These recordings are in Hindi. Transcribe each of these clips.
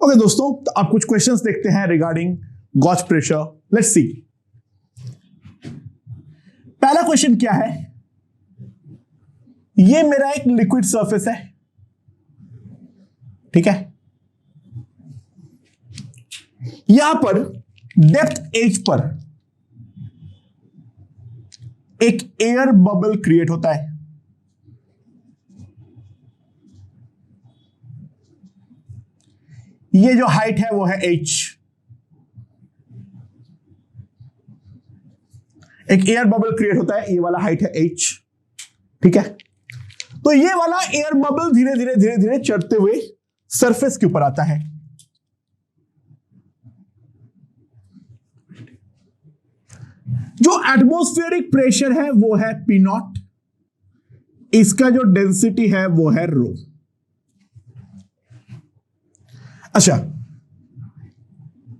ओके दोस्तों, तो आप कुछ क्वेश्चंस देखते हैं regarding gauge pressure. Let's see. पहला क्वेश्चन क्या है? ये मेरा एक लिक्विड सरफेस है, ठीक है। यहां पर डेप्थ एज पर एक एयर बबल क्रिएट होता है। ये जो हाइट है वो है h। एक एयर बबल क्रिएट होता है, ये वाला हाइट है h, ठीक है। तो ये वाला एयर बबल धीरे धीरे धीरे धीरे चढ़ते हुए सरफेस के ऊपर आता है। जो एटमॉस्फेरिक प्रेशर है वो है P नॉट, इसका जो डेंसिटी है वो है रो। अच्छा,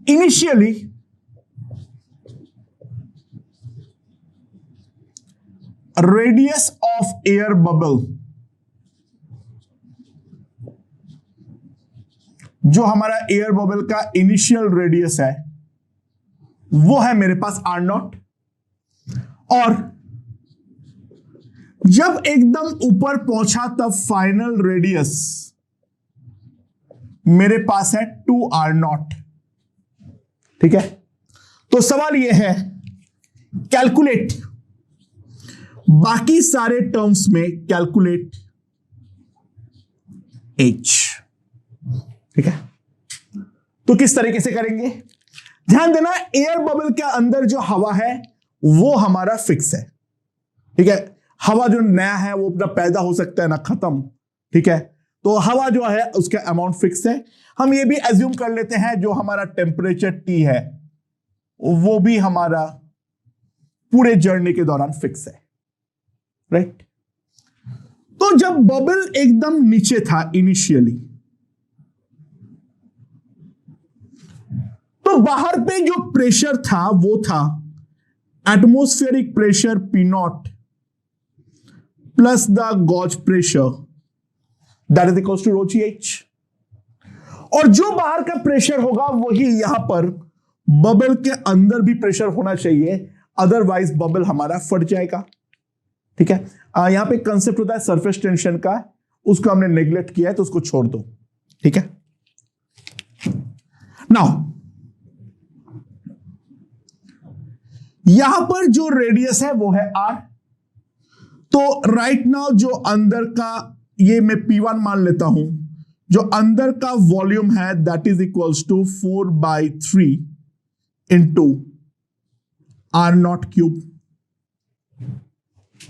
initially radius of air bubble, जो हमारा एयर बबल का इनिशियल रेडियस है वो है मेरे पास R नॉट, और जब एकदम ऊपर पहुंचा तब फाइनल रेडियस मेरे पास है 2R नॉट, ठीक है। तो सवाल यह है, कैलकुलेट, बाकी सारे टर्म्स में कैलकुलेट H, ठीक है। तो किस तरीके से करेंगे? ध्यान देना, एयर बबल के अंदर जो हवा है वो हमारा फिक्स है, ठीक है। हवा जो नया है वो ना पैदा हो सकता है ना खत्म, ठीक है। तो हवा जो है उसका अमाउंट फिक्स है। हम ये भी एज्यूम कर लेते हैं जो हमारा टेम्परेचर T है वो भी हमारा पूरे जर्नी के दौरान फिक्स है, राइट। तो जब बबल एकदम नीचे था इनिशियली, तो बाहर पे जो प्रेशर था वो था atmospheric pressure P not plus the gauge pressure, that is equals to rho G H. और जो बाहर का प्रेशर होगा वही यहां पर बबल के अंदर भी प्रेशर होना चाहिए, अदरवाइज बबल हमारा फट जाएगा, ठीक है। यहां पे कंसेप्ट होता है सरफेस टेंशन का, उसको हमने नेग्लेक्ट किया है तो उसको छोड़ दो, ठीक है। नाउ यहां पर जो रेडियस है वो है R। तो राइट नाउ जो अंदर का, ये मैं P1 मान लेता हूं, जो अंदर का वॉल्यूम है that is equals to 4/3 into R not cube,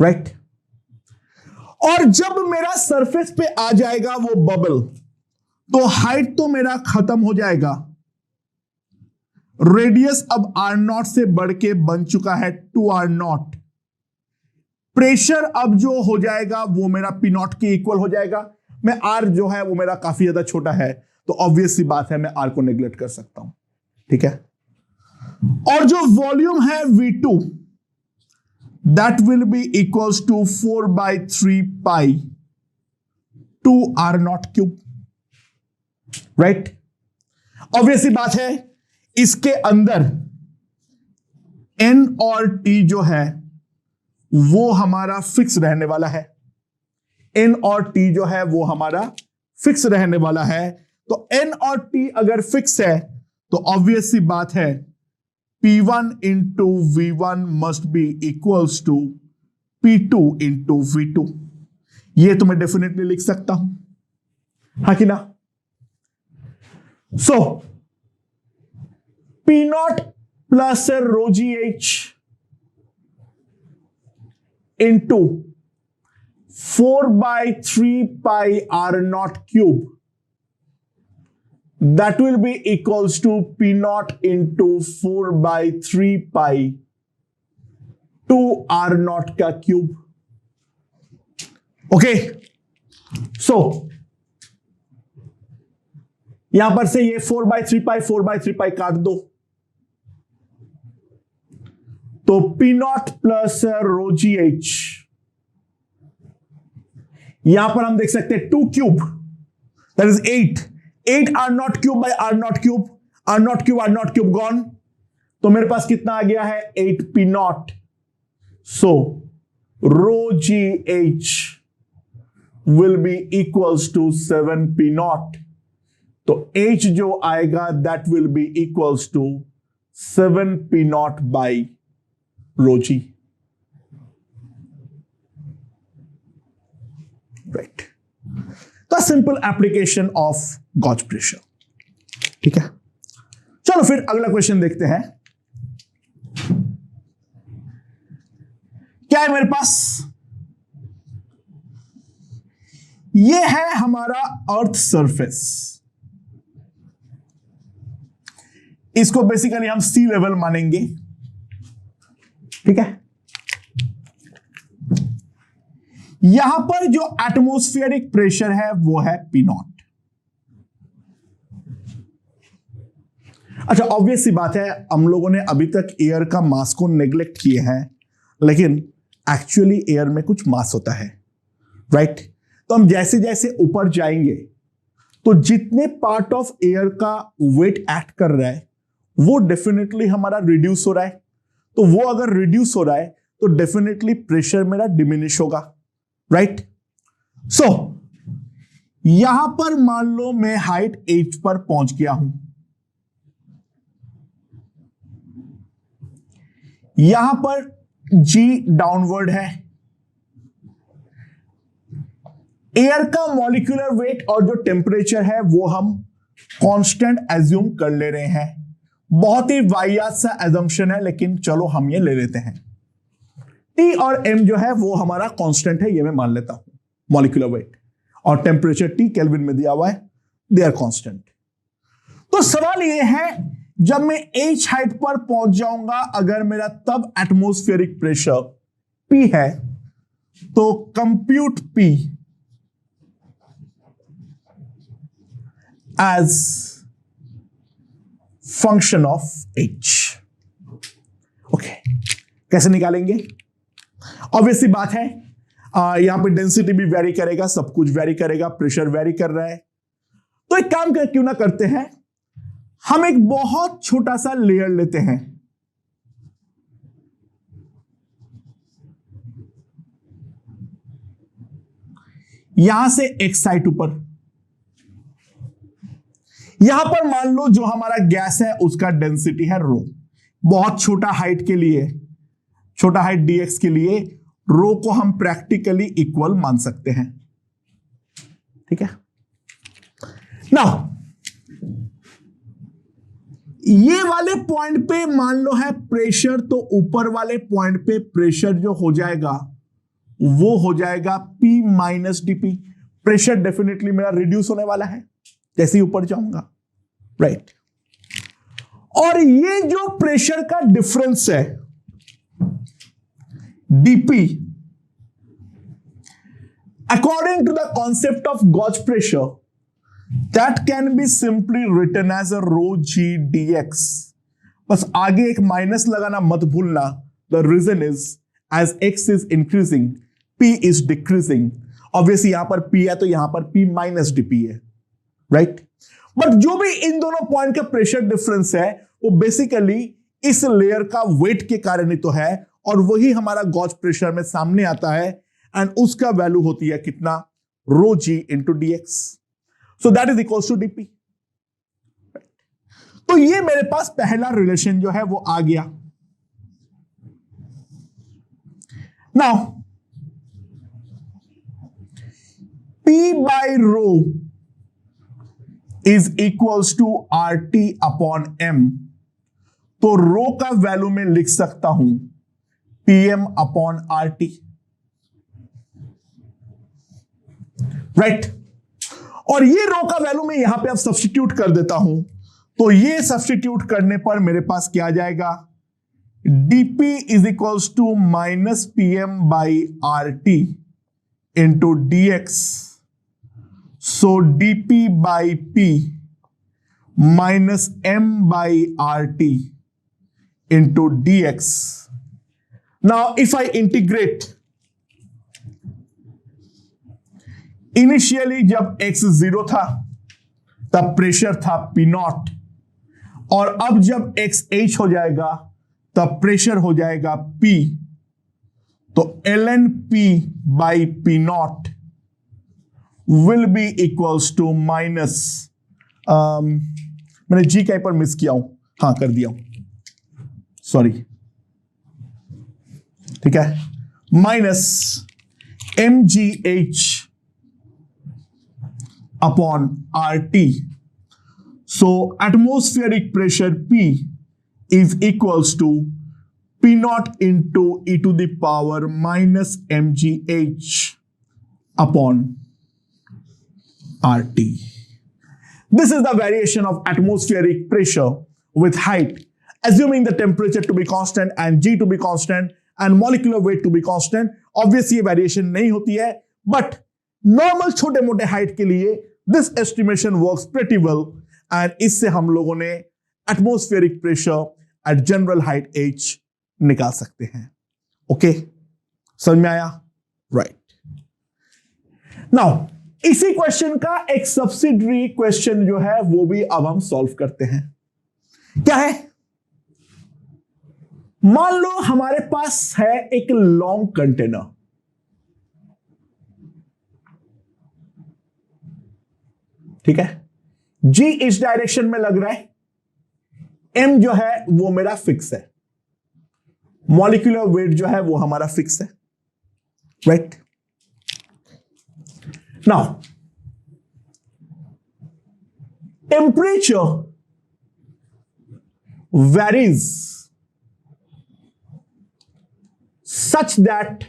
right. और जब मेरा सरफेस पे आ जाएगा वो बबल, तो हाइट तो मेरा खत्म हो जाएगा, रेडियस अब R नॉट से बढ़ के बन चुका है 2R नॉट। प्रेशर अब जो हो जाएगा वो मेरा P नॉट के इक्वल हो जाएगा। मैं R जो है वो मेरा काफी ज्यादा छोटा है, तो ऑब्वियस सी बात है मैं R को नेग्लेक्ट कर सकता हूं, ठीक है। और जो वॉल्यूम है V2 that will be equals to 4/3 pi 2R not cube, right. Obvious सी बात है इसके अंदर N और T जो है वो हमारा फिक्स रहने वाला है। N और T जो है वो हमारा फिक्स रहने वाला है। तो N और T अगर फिक्स है तो ऑब्वियस सी बात है P1 into V1 must be equals to P2 into V2। ये तो मैं डेफिनेटली लिख सकता हूं, हाँ कि ना। सो P not plus rho G H into 4/3 pi R naught cube, that will be equals to P naught into 4/3 pi 2R naught का क्यूब। ओके, सो यहां पर से ये 4/3 pi काट दो, तो P not plus rho G H, यहां पर हम देख सकते हैं 2 cube that is 8 8 R not cube by R not cube, R not cube, R not cube gone, तो मेरे पास कितना आ गया है 8 P not. So rho G H will be equals to 7 P not. तो H जो आएगा that will be equals to 7 P not by row ji. Right. तो simple application of gauge pressure. ठीक है, चलो फिर अगला क्वेश्चन देखते हैं. क्या है मेरे पास? ये है हमारा अर्थ सरफेस. इसको बेसिकली हम सी लेवल मानेंगे. ठीक है, यहां पर जो एटमॉस्फेरिक प्रेशर है वो है पी नॉट. अच्छा, ऑब्वियस सी बात है, हम लोगों ने अभी तक एयर का मास को नेग्लेक्ट किए हैं, लेकिन एक्चुअली एयर में कुछ मास होता है. राइट. तो हम जैसे जैसे ऊपर जाएंगे तो जितने पार्ट ऑफ एयर का वेट एक्ट कर रहा है वो डेफिनेटली हमारा रिड्यूस हो रहा है. तो वो अगर रिड्यूस हो रहा है तो डेफिनेटली प्रेशर मेरा डिमिनिश होगा. राइट. सो यहां पर मान लो मैं हाइट h पर पहुंच गया हूं. यहां पर g डाउनवर्ड है. एयर का मॉलिक्यूलर वेट और जो टेम्परेचर है वो हम कांस्टेंट एज्यूम कर ले रहे हैं. बहुत ही वाहियात सा एजम्पशन है, लेकिन चलो हम ये ले लेते हैं. T और M जो है वो हमारा कांस्टेंट है, ये मैं मान लेता हूं. मॉलिक्यूलर वेट और टेम्परेचर T केल्विन में दिया हुआ है, दे आर कांस्टेंट. तो सवाल ये है, जब मैं H हाइट पर पहुंच जाऊंगा, अगर मेरा तब एटमॉस्फेरिक प्रेशर P है, तो compute P as function of H. Okay, कैसे निकालेंगे? ऑब्वियसली बात है, यहां पे डेंसिटी भी वेरी करेगा, सब कुछ वेरी करेगा, प्रेशर वेरी कर रहा है. तो एक काम क्यों ना करते हैं, हम एक बहुत छोटा सा लेयर लेते हैं. यहां से एक साइड ऊपर, यहां पर मान लो जो हमारा गैस है उसका डेंसिटी है रो. बहुत छोटा हाइट के लिए, छोटा हाइट dx के लिए रो को हम प्रैक्टिकली इक्वल मान सकते हैं. ठीक है. नाउ ये वाले पॉइंट पे मान लो है प्रेशर, तो ऊपर वाले पॉइंट पे प्रेशर जो हो जाएगा वो हो जाएगा P minus dP. Pressure definitely मेरा रिड्यूस होने वाला है जैसे ही ऊपर जाऊंगा. राइट. और ये जो प्रेशर का डिफरेंस है dP, according to the concept of gauge pressure, that can be simply written as a rho g dx. बस आगे एक माइनस लगाना मत भूलना. The reason is as x is increasing, P is decreasing. Obviously यहां पर P है तो यहां पर P माइनस dP है. राइट. बट जो भी इन दोनों पॉइंट का प्रेशर डिफरेंस है वो बेसिकली इस लेयर का वेट के कारण ही तो है, और वही हमारा गॉज प्रेशर में सामने आता है, एंड उसका वैल्यू होती है कितना, rho ji into dx. So that is equals to dP. तो ये मेरे पास पहला रिलेशन जो है वो आ गया. Now P by rho is equals to RT upon M. तो रो का वैल्यू में लिख सकता हूं PM अपॉन RT. राइट. और ये रो का वैल्यू मैं यहां पे अब सब्स्टिट्यूट कर देता हूं, तो ये सब्स्टिट्यूट करने पर मेरे पास क्या आ जाएगा, dP is equals to minus PM by RT into dx. So dP by P minus M by RT into dx. Now if I integrate, initially जब x 0 था तब प्रेशर था पी नॉट, और अब जब एक्स एच हो जाएगा तब प्रेशर हो जाएगा पी, तो L N P by P not will be equals to minus, मैंने जी कहीं पर मिस किया हूं, हाँ कर दिया हूं, सॉरी, ठीक है, minus M G H upon R T. So atmospheric pressure P is equals to P naught into e to the power minus mgh upon RT. This is the variation of atmospheric pressure with height, assuming the temperature to be constant and g to be constant and molecular weight to be constant. Obviously ये variation नहीं होती है, but normal छोटे मोटे height के लिए this estimation works pretty well. And इससे हम लोगों ने atmospheric pressure at general height h निकाल सकते हैं. ओके, समझ में आया? राइट. नाउ इसी क्वेश्चन का एक सब्सिडरी क्वेश्चन जो है वो भी अब हम सॉल्व करते हैं. क्या है? मान लो हमारे पास है एक लॉन्ग कंटेनर, ठीक है, जी इस डायरेक्शन में लग रहा है, एम जो है वो मेरा फिक्स है, मॉलिक्यूलर वेट जो है वो हमारा फिक्स है, right. Now temperature varies such that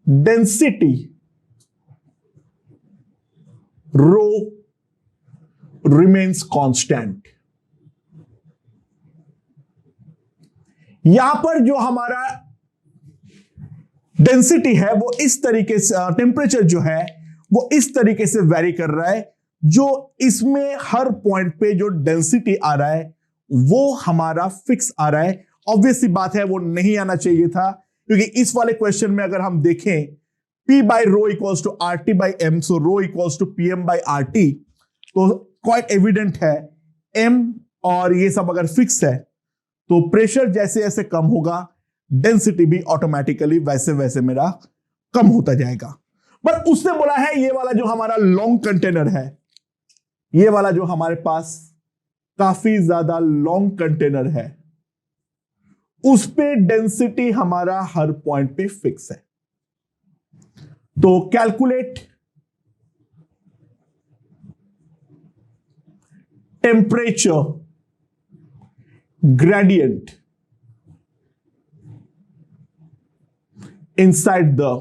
density rho remains constant. यहां पर जो हमारा डेंसिटी है वो इस तरीके से, टेम्परेचर जो है वो इस तरीके से वेरी कर रहा है, जो इसमें हर पॉइंट पे जो डेंसिटी आ रहा है वो हमारा फिक्स आ रहा है. ऑब्वियस सी बात है वो नहीं आना चाहिए था, क्योंकि इस वाले क्वेश्चन में अगर हम देखें P by rho equals to RT by M, so rho equals to PM by RT, तो quite evident है M और ये सब अगर फिक्स है तो प्रेशर जैसे जैसे कम होगा डेंसिटी भी ऑटोमेटिकली वैसे वैसे मेरा कम होता जाएगा. बट उसने बोला है ये वाला जो हमारा लॉन्ग कंटेनर है, ये वाला जो हमारे पास काफी ज्यादा लॉन्ग कंटेनर है, उस पे डेंसिटी हमारा हर पॉइंट पे फिक्स है. तो calculate temperature gradient inside the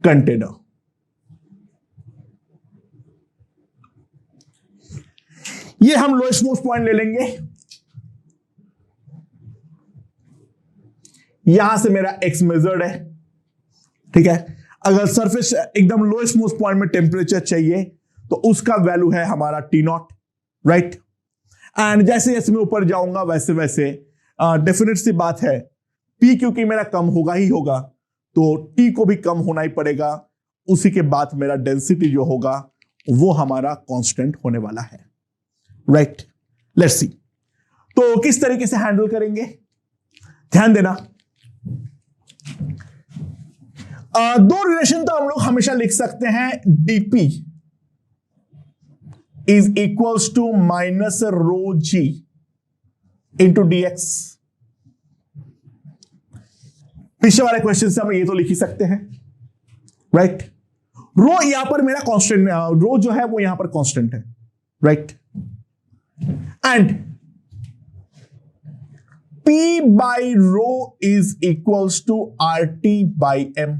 container. ये हम लोएस्ट मोस्ट पॉइंट ले लेंगे, यहां से मेरा एक्स मेजर्ड है, ठीक है. अगर सरफेस एकदम लोएस्ट मोस्ट पॉइंट में टेम्परेचर चाहिए तो उसका वैल्यू है हमारा टी नॉट, राइट. एंड जैसे जैसे मैं ऊपर जाऊंगा वैसे वैसे डेफिनेट सी बात है पी क्योंकि मेरा कम होगा ही होगा तो टी को भी कम होना ही पड़ेगा. उसी के बाद मेरा डेंसिटी जो होगा वो हमारा कांस्टेंट होने वाला है, राइट. लेट्स सी तो किस तरीके से हैंडल करेंगे, ध्यान देना. दो रिलेशन तो हम लोग हमेशा लिख सकते हैं, DP is equals to minus rho ji into DX. पिछले वाले क्वेश्चन से हम ये तो लिख ही सकते हैं, राइट. रो यहां पर मेरा कांस्टेंट, रो जो है वो यहां पर कांस्टेंट है, right. And P by rho is equals to RT by M,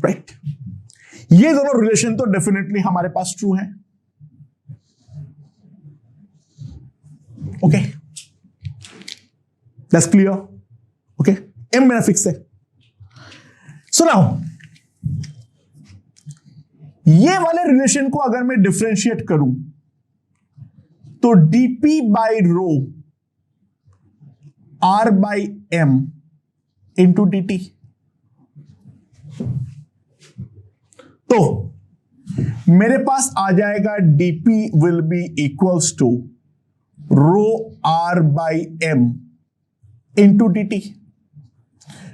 right. ये दोनों रिलेशन तो डेफिनेटली हमारे पास ट्रू है, okay. That's clear, okay. M मेरा फिक्स है. सो नाउ ये वाले रिलेशन को अगर मैं डिफरेंशिएट करूं तो dp by rho R by M into dt। तो मेरे पास आ जाएगा dp will be equals to row R by M into dt,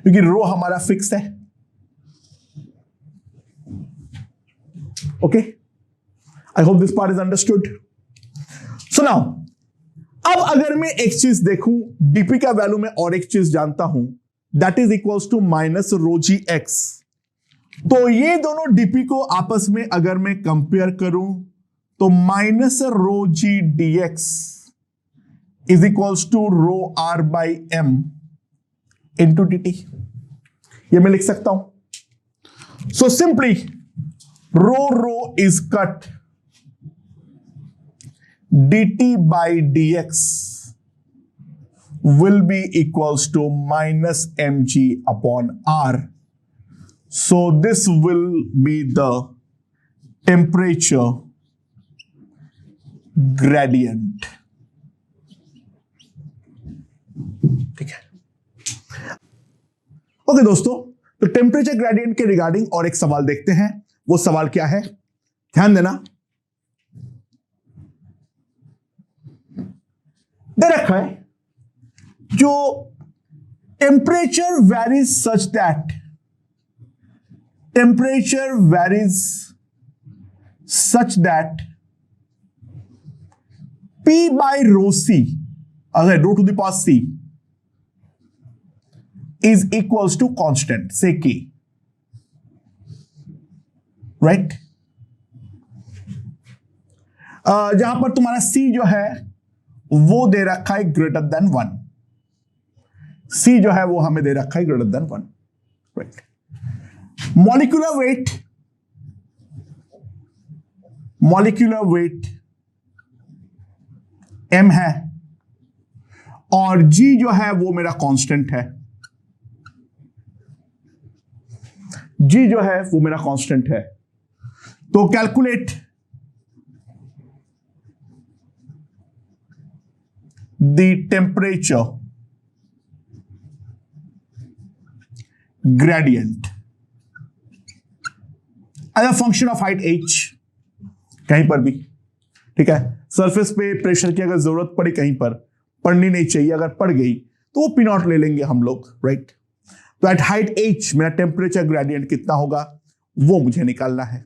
क्योंकि रो हमारा फिक्स है। Okay, I hope this part is understood. So now अब अगर मैं एक चीज देखूं, डीपी का वैल्यू में और एक चीज जानता हूं, that is equals to minus rho G X. तो ये दोनों डीपी को आपस में अगर मैं कंपेयर करूं तो minus rho G D X is equals to rho R by M into D T. ये मैं लिख सकता हूं। So simply rho is cut, dt by dx will be equals to minus mg upon r. So this will be the temperature gradient. ठीक है। ओके दोस्तों, तो टेम्परेचर ग्रेडियंट के रिगार्डिंग और एक सवाल देखते हैं। वो सवाल क्या है, ध्यान देना। दे रखा है जो temperature varies such that P by rho C, अगर rho to the power C is equals to constant, say K, right. जहां पर तुम्हारा C जो है वो दे रखा है ग्रेटर देन 1, C जो है वो हमें दे रखा है greater than 1, right. Molecular weight M है और G जो है वो मेरा कांस्टेंट है, G जो है वो मेरा कांस्टेंट है। तो calculate the temperature gradient as a function of height h, कहीं पर भी, ठीक है। सरफेस पे प्रेशर की अगर जरूरत पड़ी कहीं पर, पड़नी नहीं चाहिए, अगर पड़ गई तो वो पी नॉट ले लेंगे हम लोग, राइट। तो एट हाइट h मेरा टेम्परेचर ग्रेडियंट कितना होगा वो मुझे निकालना है।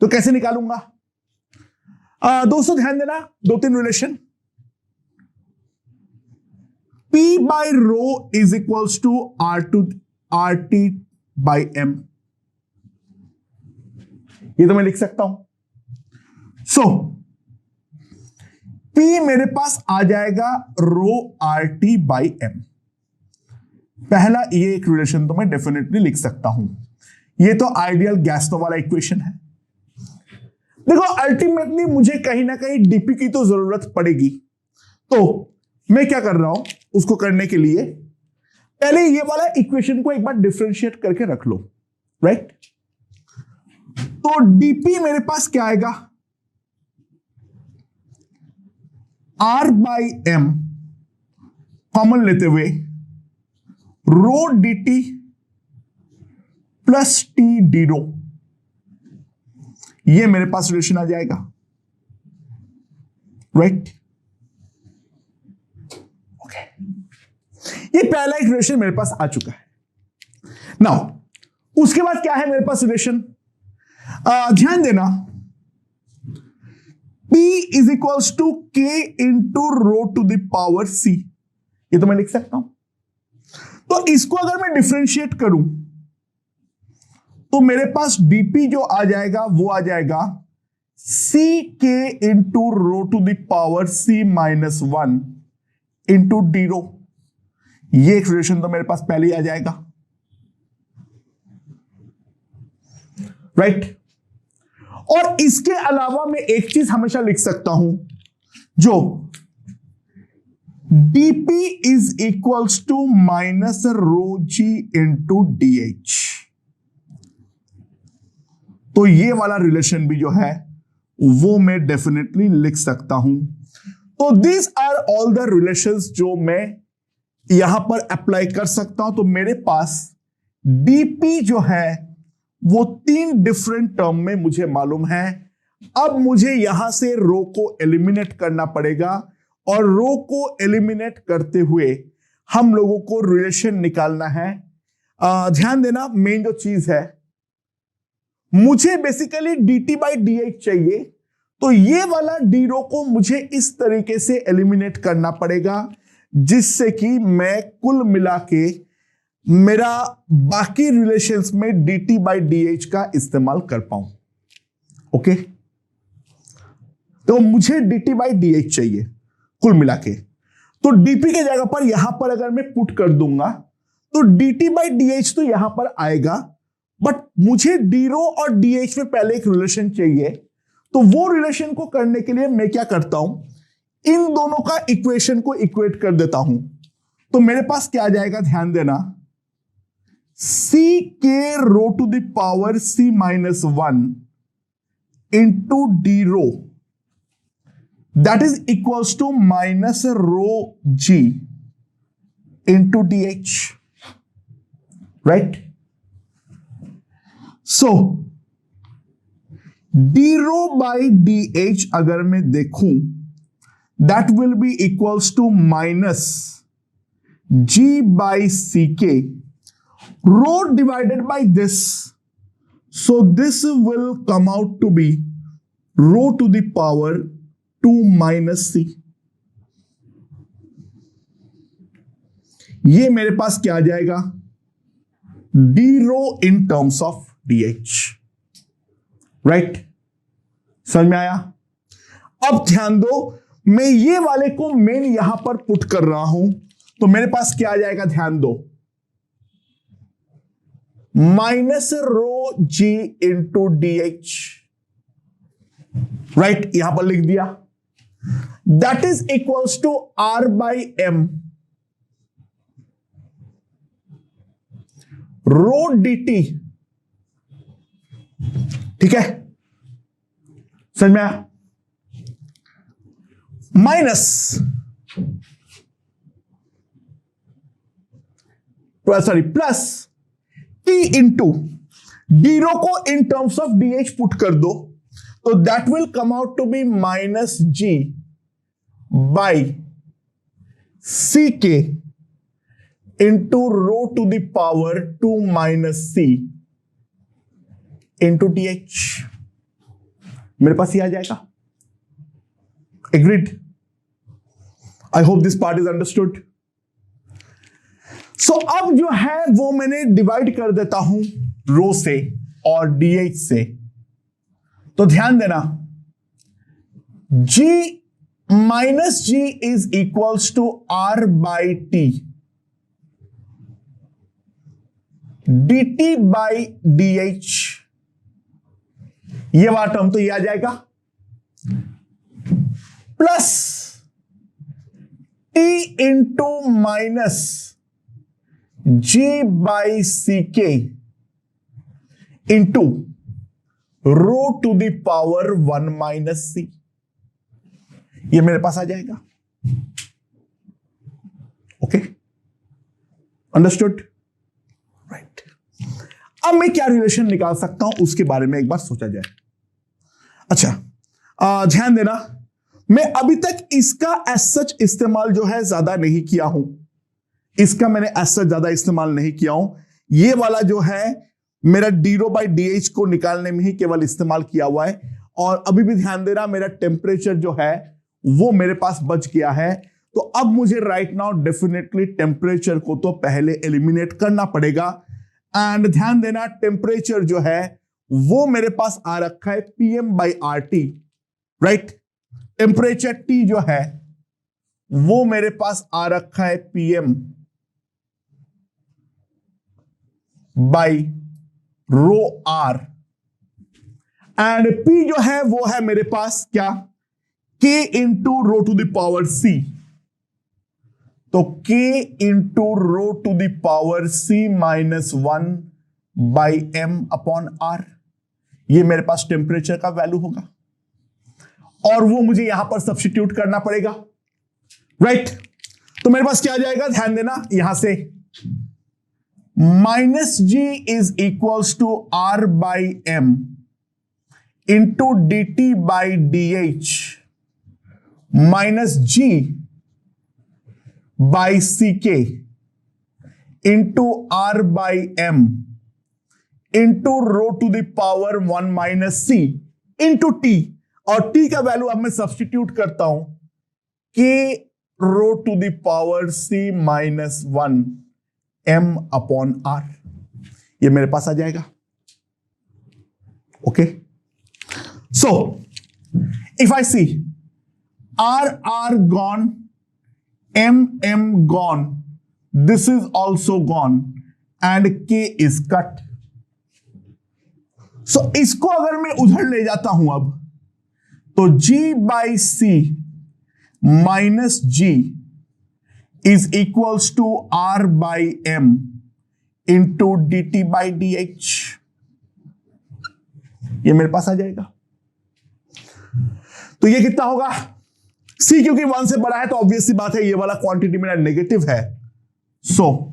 तो कैसे निकालूंगा? दोस्तों ध्यान देना, दो तीन relation. P by rho is equals to R T by M, ये तो मैं लिख सकता हूं। सो P मेरे पास आ जाएगा रो आर टी बाई एम। पहला ये एक रिलेशन तो मैं डेफिनेटली लिख सकता हूं। ये तो आइडियल गैस वाला इक्वेशन है। देखो अल्टीमेटली मुझे कहीं ना कहीं डीपी की तो जरूरत पड़ेगी, तो मैं क्या कर रहा हूं, उसको करने के लिए पहले ये वाला इक्वेशन को एक बार डिफरेंशिएट करके रख लो, राइट। तो डीपी मेरे पास क्या आएगा, आर बाई एम कॉमन लेते हुए rho d t plus t d rho, ये मेरे पास रिलेशन आ जाएगा, राइट। ओके, ये पहला एक रिलेशन मेरे पास आ चुका है। नाउ उसके बाद क्या है मेरे पास रिलेशन, ध्यान देना, P is equals to K into rho to the power C, ये तो मैं लिख सकता हूं। तो इसको अगर मैं डिफरेंशिएट करूं तो मेरे पास dp जो आ जाएगा वो आ जाएगा Ck into rho to the power C minus 1 into d rho, ये एक रिलेशन तो मेरे पास पहले ही आ जाएगा, राइट। और इसके अलावा मैं एक चीज हमेशा लिख सकता हूं, जो dp is equals to minus rho ji into D H. तो ये वाला रिलेशन भी जो है वो मैं डेफिनेटली लिख सकता हूं। तो these are all the relations जो मैं यहां पर अप्लाई कर सकता हूं, तो मेरे पास dp जो है वो 3 डिफरेंट टर्म में मुझे मालूम है। अब मुझे यहां से रो को एलिमिनेट करना पड़ेगा, और रो को एलिमिनेट करते हुए हम लोगों को रिलेशन निकालना है। ध्यान देना, मेन जो चीज है, मुझे बेसिकली dt बाई dh चाहिए, तो ये वाला डी रो को मुझे इस तरीके से एलिमिनेट करना पड़ेगा जिससे कि मैं कुल मिला के मेरा बाकी रिलेशंस में dt बाई dh का इस्तेमाल कर पाऊं। ओके, तो मुझे dt बाई dh चाहिए कुल मिला के, तो dp के जगह पर यहां पर अगर मैं पुट कर दूंगा तो dt बाई dh तो यहां पर आएगा, बट मुझे d रो और dh में पहले एक रिलेशन चाहिए। तो वो रिलेशन को करने के लिए मैं क्या करता हूं, इन दोनों का इक्वेशन को इक्वेट कर देता हूं। तो मेरे पास क्या आ जाएगा, ध्यान देना, c k rho to the power c minus 1 into d rho, that is equals to minus rho g into dh, right. So d rho by dh अगर मैं देखूं, that will be equals to minus g by c k, rho divided by this, so this will come out to be rho to the power 2 minus c. ये मेरे पास क्या आ जाएगा, d rho in terms of dh, right. समझ में आया? अब ध्यान दो, मैं ये वाले को मेन यहां पर पुट कर रहा हूं, तो मेरे पास क्या आ जाएगा, ध्यान दो, minus rho g into dh, right, यहां पर लिख दिया, that is equals to r by m rho dt, ठीक है, समझ में आया, minus sorry plus t into d rho को in terms of dh put कर दो, तो that will come out to be minus g by c k into rho to the power 2 minus c into dh। मेरे पास ये आ जाएगा, agreed? I hope this part is understood. So अब जो है वो मैंने डिवाइड कर देता हूं रो से और dh से, तो ध्यान देना, g minus g is equals to r by t, dt by dh, ये वाला टर्म तो ये आ जाएगा, plus t into minus g by c k into rho to the power 1 minus c, ये मेरे पास आ जाएगा। Okay, understood, right. अब मैं क्या रिलेशन निकाल सकता हूं उसके बारे में एक बार सोचा जाए। अच्छा, ध्यान देना, मैं अभी तक इसका एज सच इस्तेमाल जो है ज्यादा नहीं किया हूं, इसका मैंने एज सच ज्यादा इस्तेमाल नहीं किया हूं। ये वाला जो है मेरा डी रो बाई dh को निकालने में ही केवल इस्तेमाल किया हुआ है। और अभी भी ध्यान देना, मेरा टेम्परेचर जो है वो मेरे पास बच गया है, तो अब मुझे राइट नाउ डेफिनेटली टेम्परेचर को तो पहले एलिमिनेट करना पड़ेगा। एंड ध्यान देना, टेम्परेचर जो है वो मेरे पास आ रखा है pm by RT, right. Temperature T जो है वो मेरे पास आ रखा है pm by rho R, and P जो है वो है मेरे पास क्या, K into rho to the power C, तो K into rho to the power C minus 1 by M upon R, ये मेरे पास टेम्परेचर का वैल्यू होगा, और वो मुझे यहां पर सब्स्टिट्यूट करना पड़ेगा, राइट। तो मेरे पास क्या आ जाएगा, ध्यान देना यहां से minus ji is equals to are by M into D T by D h minus g by c k into r by M into rho to the power 1 minus c into t, और टी का वैल्यू अब मैं सब्सटीट्यूट करता हूं k rho to the power c minus 1 m upon r, ये मेरे पास आ जाएगा। Okay, so if I see r r gone, M M gone, this is also gone and K is cut. So इसको अगर मैं उधर ले जाता हूं अब, तो G by C minus ji is equals to are by M into D T by D H, ये मेरे पास आ जाएगा। तो ये कितना होगा, C क्योंकि 1 से बड़ा है तो ऑब्वियस सी बात है ये वाला क्वांटिटी मेरा नेगेटिव है, सो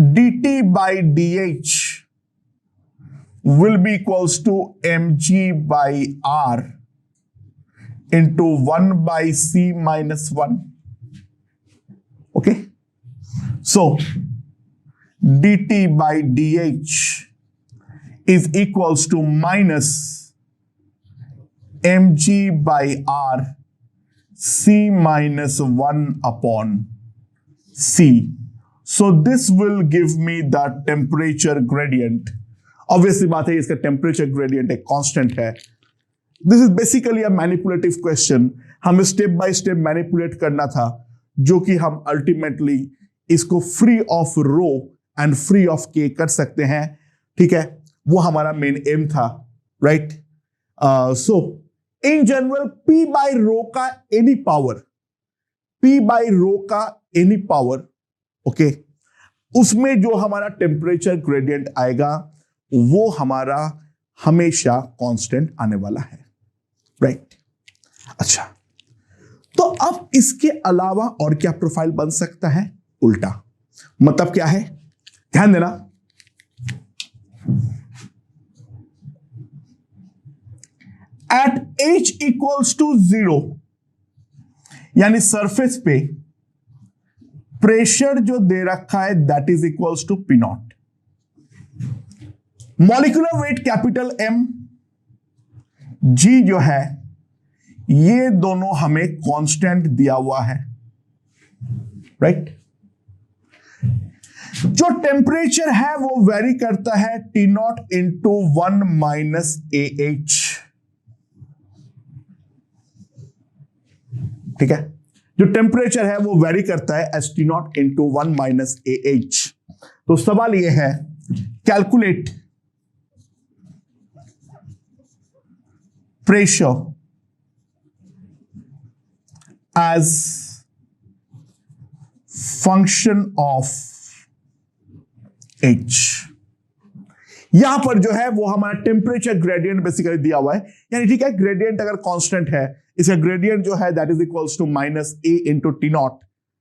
dt by dh will be equals to mg by r into 1 by c minus 1. Okay, so dt by dh is equals to minus mg by r c minus 1 upon c. So this will give me the temperature gradient. Obviously बात है इसका temperature gradient एक constant है. This is basically a manipulative question. हमें step by step manipulate करना था, जो कि हम ultimately इसको free of rho and free of k कर सकते हैं. ठीक है, वो हमारा main aim था, right? So in general p by rho का any power, p by rho का any power, ओके, उसमें जो हमारा टेम्परेचर ग्रेडियंट आएगा वो हमारा हमेशा कांस्टेंट आने वाला है, राइट? अच्छा, तो अब इसके अलावा और क्या प्रोफाइल बन सकता है? उल्टा, मतलब क्या है, ध्यान देना। एट h इक्वल्स टू 0, यानी सरफेस पे प्रेशर जो दे रखा है that is equals to P not, molecular weight capital M, G जो है ये दोनों हमें कांस्टेंट दिया हुआ है, राइट? जो टेम्परेचर है वो वेरी करता है T not into 1 minus AH, ठीक है, जो टेम्परेचर है वो वेरी करता है S T not into 1 minus AH। तो सवाल ये है, calculate pressure as function of H। यहां पर जो है वो हमारा टेम्परेचर ग्रेडियंट बेसिकली दिया हुआ है, यानी ठीक है, ग्रेडियंट अगर कांस्टेंट है, इसका ग्रेडियंट जो है that is equals to minus A into T not,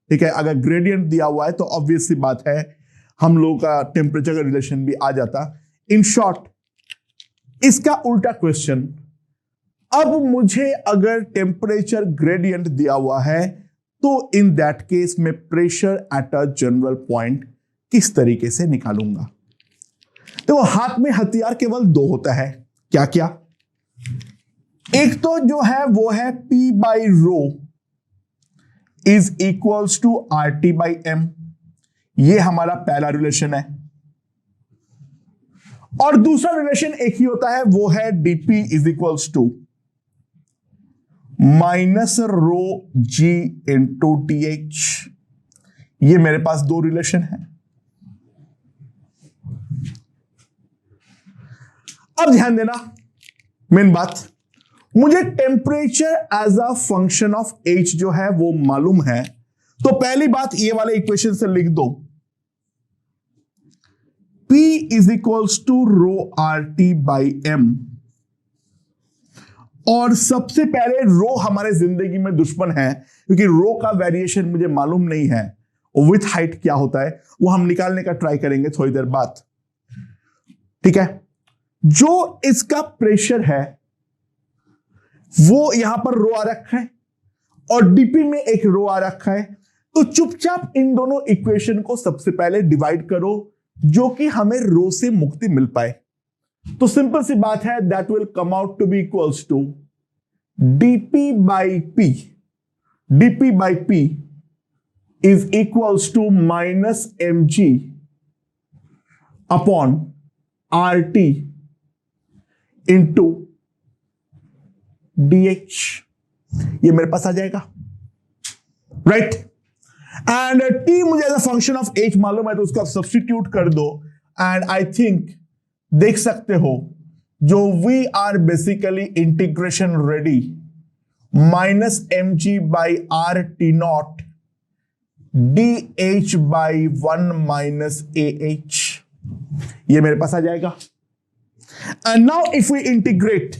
ठीक है। अगर ग्रेडियंट दिया हुआ है तो ऑब्वियस सी बात है हम लोगों का टेम्परेचर का रिलेशन भी आ जाता। इन शॉर्ट इसका उल्टा क्वेश्चन, अब मुझे अगर टेम्परेचर ग्रेडियंट दिया हुआ है तो इन दैट केस में pressure at a general point किस तरीके से निकालूंगा? तो हाथ में हथियार केवल दो होता है, क्या क्या? एक तो जो है वो है P by rho is equals to RT by M, ये हमारा पहला रिलेशन है। और दूसरा रिलेशन एक ही होता है, वो है DP is equals to minus rho G into TH, ये मेरे पास दो रिलेशन है। अब ध्यान देना, मेन बात, मुझे temperature as a function of H जो है वो मालूम है, तो पहली बात ये वाले इक्वेशन से लिख दो, P is equals to rho RT by M, और सबसे पहले रो हमारे जिंदगी में दुश्मन है, क्योंकि रो का वेरिएशन मुझे मालूम नहीं है, विथ हाइट क्या होता है वो हम निकालने का ट्राई करेंगे थोड़ी देर बाद। ठीक है, जो इसका प्रेशर है वो यहां पर रो आ रखा है और डीपी में एक रो आ रखा है, तो चुपचाप इन दोनों इक्वेशन को सबसे पहले डिवाइड करो जो कि हमें रो से मुक्ति मिल पाए। तो सिंपल सी बात है, that will come out to be equals to DP by P. DP by P is equals to minus M G upon R T into D H. ये मेरे पास आ जाएगा, राइट। एंड टी मुझे as a function of H मालूम है, तो उसको आप सब्स्टिट्यूट कर दो एंड आई थिंक देख सकते हो जो we are basically integration ready, minus M G by R T not D H by 1 minus A H, ये मेरे पास आ जाएगा। And now if we integrate,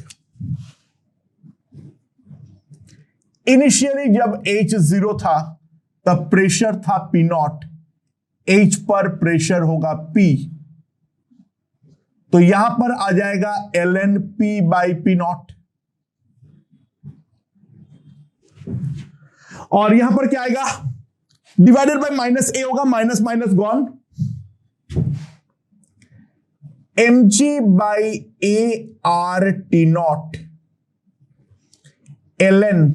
initially जब H 0 था तब प्रेशर था P नॉट, H पर प्रेशर होगा P, तो यहां पर आ जाएगा ln P by P not, और यहां पर क्या आएगा, डिवाइडेड बाय माइनस ए होगा, minus minus gone, mg by a r T not ln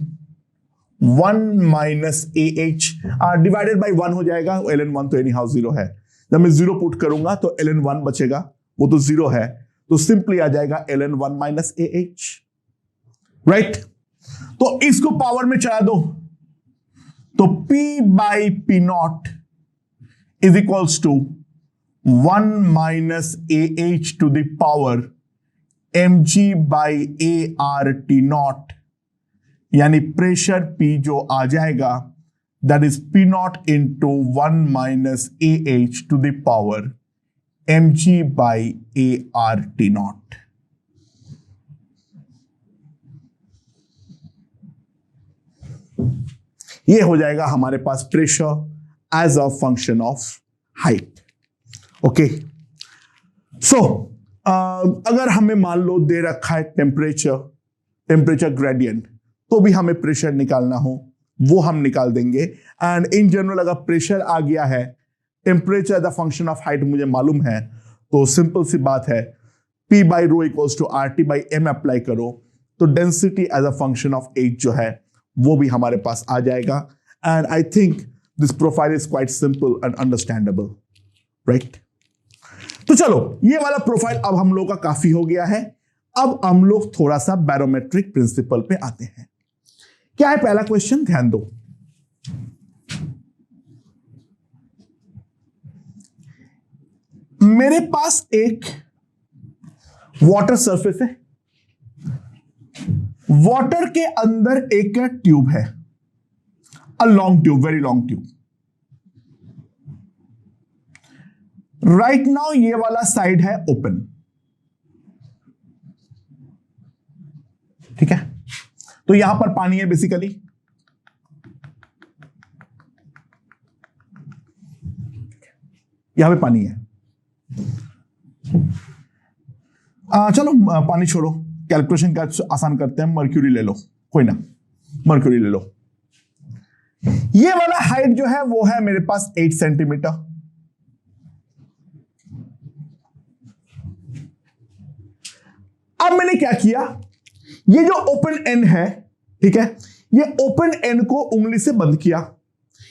1 minus A H, divided by 1 हो जाएगा, ln 1 तो एनी हाउ 0 है, जब मैं 0 पुट करूंगा तो ln 1 बचेगा, वो तो 0 है, तो सिंपली आ जाएगा ln 1 माइनस ए एच, राइट। तो इसको पावर में चढ़ा दो, तो P by P not is equals to 1 minus A h to the power mg by a r T not, यानी प्रेशर P जो आ जाएगा that is P not into 1 minus A h to the power mg by a r T not. ये हो जाएगा हमारे पास pressure as a function of height. Okay, सो अगर हमें मान लो दे रखा है टेम्परेचर ग्रेडियंट, तो भी हमें प्रेशर निकालना हो वो हम निकाल देंगे। एंड इन जनरल अगर प्रेशर आ गया है, temperature as a function of height मुझे मालूम है, तो सिंपल सी बात है P by rho equals to R T by M apply करो, तो density as a function of H जो है वो भी हमारे पास आ जाएगा। And I think this profile is quite simple and understandable, right. तो चलो, ये वाला प्रोफाइल अब हम लोग का काफी हो गया है। अब हम लोग थोड़ा सा बैरोमेट्रिक प्रिंसिपल पे आते हैं। क्या है पहला क्वेश्चन, ध्यान दो। मेरे पास एक वाटर सरफेस है, वाटर के अंदर एक ट्यूब है, a long tube, very long tube. Right now ये वाला साइड है ओपन, ठीक है। तो यहां पर पानी है बेसिकली, यहां पे पानी है। चलो पानी छोड़ो, कैलकुलेशन का आसान करते हैं, मर्क्यूरी ले लो, कोई ना, मर्क्यूरी ले लो। ये वाला हाइट जो है वो है मेरे पास 8 सेंटीमीटर। अब मैंने क्या किया, ये जो ओपन एंड है, ठीक है, ये ओपन एंड को उंगली से बंद किया,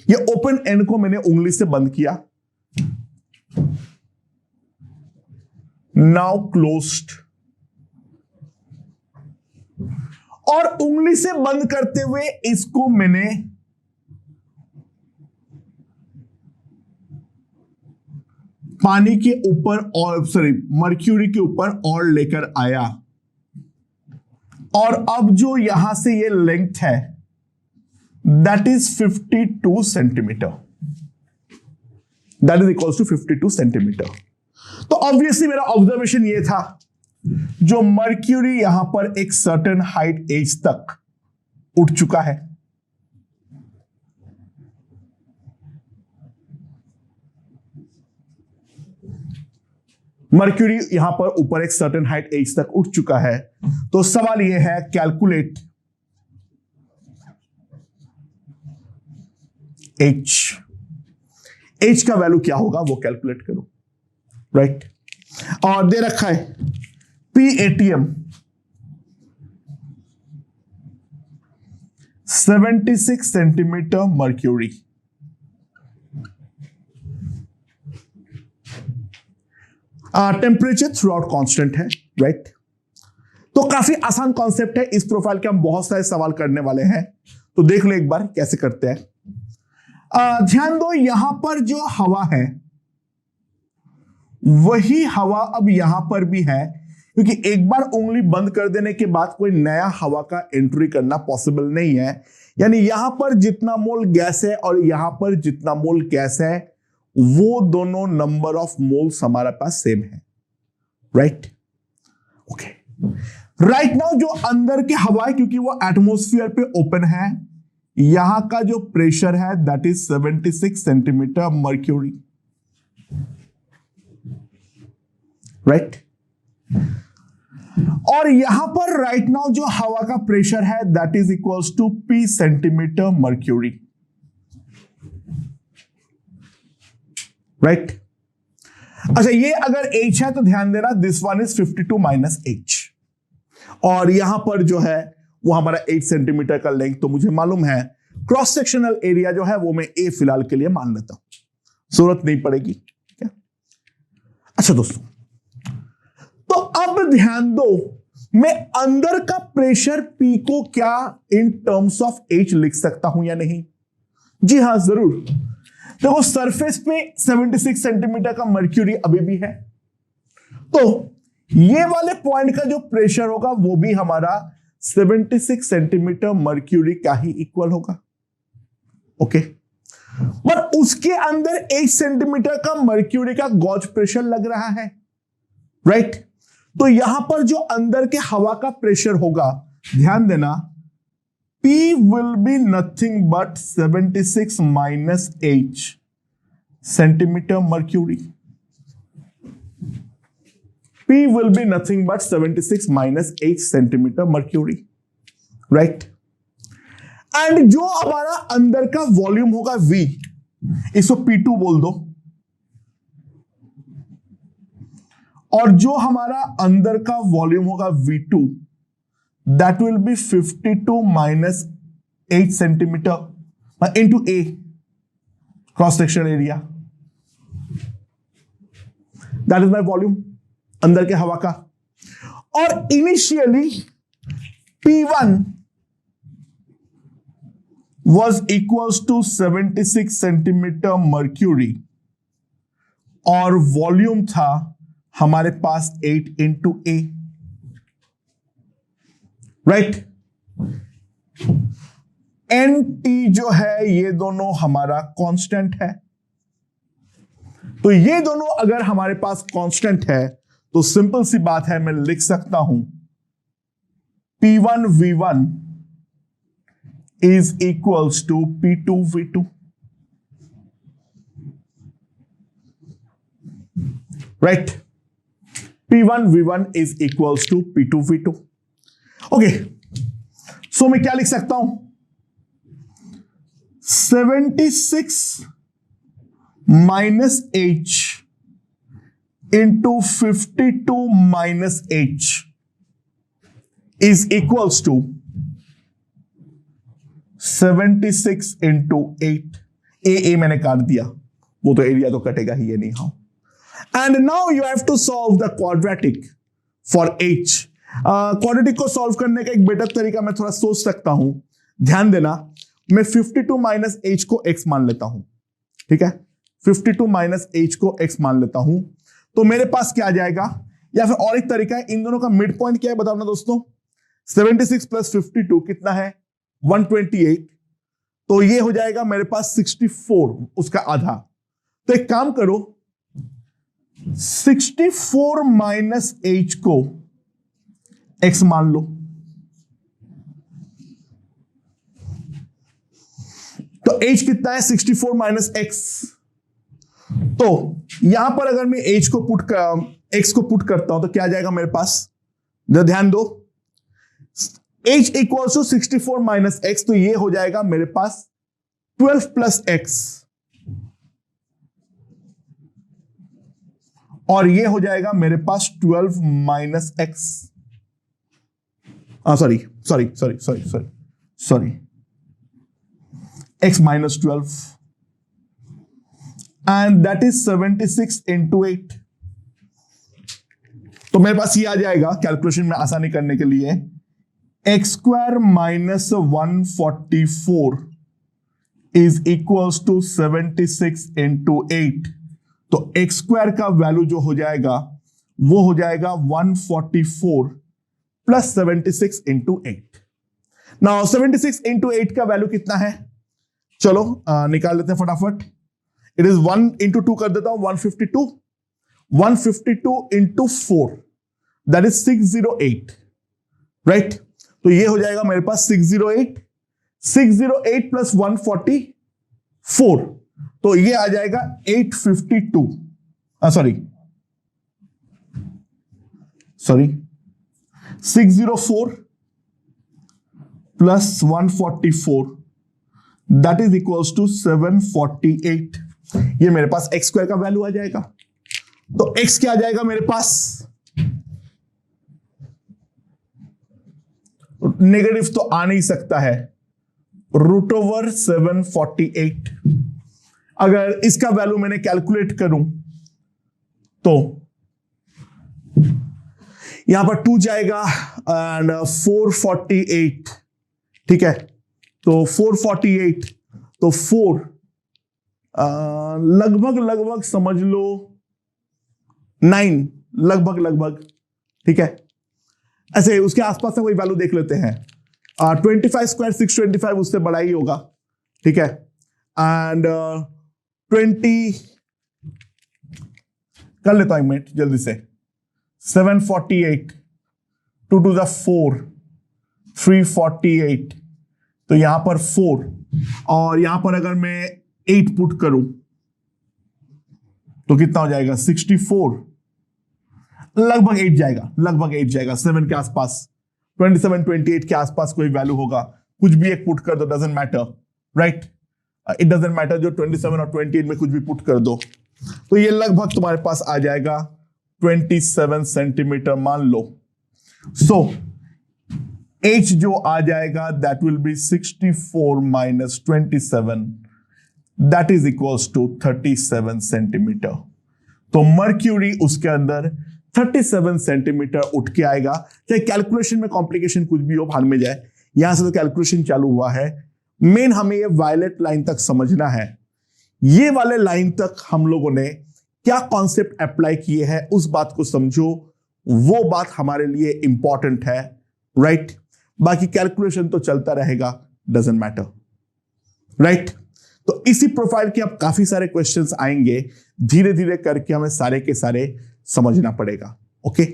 ये ओपन एंड को मैंने उंगली से बंद किया। नाउ क्लोज्ड, और उंगली से बंद करते हुए इसको मैंने पानी के ऊपर और मर्क्यूरी के ऊपर और लेकर आया, और अब जो यहां से ये लेंथ है that is 52 centimetre, that is equals to 52 centimetre. तो ऑब्वियसली मेरा ऑब्जर्वेशन ये था जो मर्क्यूरी यहां पर एक सर्टेन हाइट एज तक उठ चुका है, मर्क्यूरी यहां पर ऊपर एक सर्टेन हाइट एज तक उठ चुका है, तो सवाल यह है कैलकुलेट एच। एच का वैल्यू क्या होगा वो कैलकुलेट करो, राइट। और दे रखा है PATM 76 centimetre mercury. Temperature through out constant है, राइट। तो काफी आसान कॉन्सेप्ट है, इस प्रोफाइल के हम बहुत सारे सवाल करने वाले हैं, तो देख लो एक बार कैसे करते हैं। ध्यान दो, यहां पर जो हवा है वही हवा अब यहां पर भी है, क्योंकि एक बार उंगली बंद कर देने के बाद कोई नया हवा का एंट्री करना पॉसिबल नहीं है। यानी यहां पर जितना मोल गैस है और यहां पर जितना मोल गैस है, वो दोनों नंबर ऑफ मोल्स हमारे पास सेम है, राइट। ओके, राइट नाउ जो अंदर के हवा है, क्योंकि वो एटमॉस्फेयर पे ओपन है, यहां का जो प्रेशर है that is 76 centimetre mercury, right. और यहां पर राइट नाउ जो हवा का प्रेशर है that is equals to P centimetre mercury, right. अच्छा, ये अगर H है तो ध्यान देना this one is 52 minus H, और यहां पर जो है वो हमारा 8 सेंटीमीटर का लेंथ, तो मुझे मालूम है क्रॉस सेक्शनल एरिया जो है वो मैं A फिलहाल के लिए मान लेता हूं, जरूरत नहीं पड़ेगी, ठीक है। अच्छा दोस्तों, तो अब ध्यान दो, मैं अंदर का प्रेशर P को क्या इन टर्म्स ऑफ H लिख सकता हूं या नहीं? जी हां, जरूर। देखो, सरफेस पे 76 सेंटीमीटर का मर्क्यूरी अभी भी है, तो ये वाले पॉइंट का जो प्रेशर होगा वो भी हमारा 76 सेंटीमीटर मर्क्यूरी का ही इक्वल होगा, ओके। पर उसके अंदर 8 सेंटीमीटर का मर्क्यूरी का गॉज प्रेशर लग रहा है, राइट। तो यहां पर जो अंदर के हवा का प्रेशर होगा, ध्यान देना, P will be nothing but 76 minus H centimetre mercury. P will be nothing but 76 minus H centimetre mercury, right. And जो हमारा अंदर का वॉल्यूम होगा V, इसको P2 बोल दो, और जो हमारा अंदर का वॉल्यूम होगा V2 that will B 52 minus 8 centimetre into A cross section area, that is my volume अंदर के हवा का। और initially P1 was equals to 76 centimetre mercury, और वॉल्यूम था हमारे पास 8 इंटू A, राइट। NT जो है ये दोनों हमारा कांस्टेंट है, तो ये दोनों अगर हमारे पास कांस्टेंट है तो सिंपल सी बात है, मैं लिख सकता हूं P1 V1 is equals to P2 V2, right। P1 V1 is equals to P2 V2, okay. So मैं क्या लिख सकता हूं, 76 minus H into 52 minus H is equals to 76 into 8। ए मैंने काट दिया, वो तो एरिया तो कटेगा ही, नहीं how. And now you have to solve the quadratic for H। Quadratic को सॉल्व करने का एक बेटर तरीका मैं थोड़ा सोच सकता हूं, ध्यान देना। मैं 52 माइनस H को X मान लेता हूं, ठीक है। 52 माइनस H को X मान लेता हूं, तो मेरे पास क्या आ जाएगा, या फिर और एक तरीका है, इन दोनों का मिड पॉइंट क्या है बताओ ना दोस्तों। 76 प्लस 52 कितना है, 128, तो ये हो जाएगा मेरे पास 64, उसका आधा। तो एक काम करो, 64 माइनस H को x मान लो। तो h कितना है 64 माइनस एक्स। तो यहां पर अगर मैं x को पुट करता हूं तो क्या आ जाएगा मेरे पास, ध्यान दो, h equals to 64 minus x, तो ये हो जाएगा मेरे पास 12 प्लस एक्स, और ये हो जाएगा मेरे पास 12 minus x, sorry x minus 12, and that is 76 into 8। तो मेरे पास ये आ जाएगा कैलकुलेशन में आसानी करने के लिए, x square minus 144 is equals to 76 into 8। तो एक्स स्क्वायर का वैल्यू जो हो जाएगा वो हो जाएगा 144 प्लस 76 इंटू 8। नाउ 76 इंटू 8 का वैल्यू कितना है, चलो निकाल लेते हैं फटाफट। इट इज 1 इंटू 2 कर देता हूं, 152 इंटू 4 दैट इज 608, राइट। तो ये हो जाएगा मेरे पास 608 प्लस 144, तो ये आ जाएगा 852, sorry 604 plus 144 that is equals to 748। ये मेरे पास एक्स स्क्वायर का वैल्यू आ जाएगा। तो एक्स क्या आ जाएगा मेरे पास, नेगेटिव तो आ नहीं सकता है, √ 748। अगर इसका वैल्यू मैंने कैलकुलेट करूं तो यहां पर 2 जाएगा एंड 448, ठीक है। तो 448, तो 4 लगभग समझ लो 9, लगभग, ठीक है। ऐसे उसके आसपास से कोई वैल्यू देख लेते हैं, 25 स्क्वायर 625, उससे बड़ा ही होगा, ठीक है। एंड 20 कर लेता हूं एक मिनट जल्दी से, 748 2 to the 4 348, तो यहां पर 4, और यहां पर अगर मैं 8 पुट करूं तो कितना हो जाएगा 64, लगभग 8 जाएगा 7 के आसपास, 27 28 के आसपास कोई वैल्यू होगा, कुछ भी एक पुट कर दो, doesn't matter, right. It doesn't matter, जो 27 और 28 में कुछ भी पुट कर दो, तो ये लगभग तुम्हारे पास आ जाएगा 27 सेंटीमीटर मान लो। सो h जो आ जाएगा that will be 64 minus 27, that is equals to 37 centimetre. तो मर्क्यूरी उसके अंदर 37 सेंटीमीटर उठ के आएगा। चाहे कैलकुलेशन में कॉम्प्लिकेशन कुछ भी हो, भाग में जाए, यहां से तो कैलकुलेशन चालू हुआ है। मेन हमें ये वायलेट लाइन तक समझना है, ये वाले लाइन तक हम लोगों ने क्या कॉन्सेप्ट अप्लाई किए हैं उस बात को समझो, वो बात हमारे लिए इंपॉर्टेंट है, राइट। बाकी कैलकुलेशन तो चलता रहेगा, डजंट मैटर, राइट। तो इसी प्रोफाइल के अब काफी सारे क्वेश्चंस आएंगे, धीरे धीरे करके हमें सारे के सारे समझना पड़ेगा, ओके।